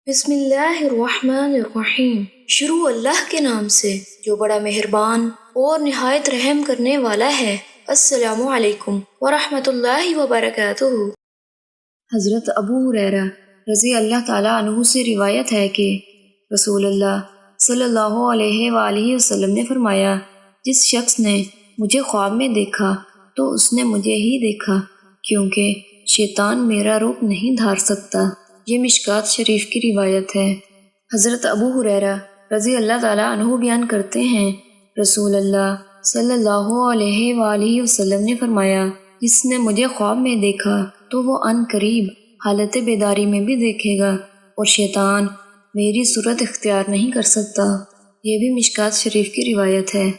بسم اللہ الرحمن الرحیم۔ شروع اللہ کے نام سے جو بڑا مہربان اور نہایت رحم کرنے والا ہے۔ السلام علیکم ورحمۃ اللہ وبرکاتہ۔ حضرت ابو ہریرہ رضی اللہ تعالیٰ عنہ سے روایت ہے کہ رسول اللہ صلی اللہ علیہ وآلہ وسلم نے فرمایا، جس شخص نے مجھے خواب میں دیکھا تو اس نے مجھے ہی دیکھا، کیونکہ شیطان میرا روپ نہیں دھار سکتا۔ یہ مشکوٰۃ شریف کی روایت ہے۔ حضرت ابو ہریرہ رضی اللہ تعالیٰ عنہ بیان کرتے ہیں، رسول اللہ صلی اللہ علیہ وآلہ وسلم نے فرمایا، جس نے مجھے خواب میں دیکھا تو وہ عن قریب حالت بیداری میں بھی دیکھے گا، اور شیطان میری صورت اختیار نہیں کر سکتا۔ یہ بھی مشکوٰۃ شریف کی روایت ہے۔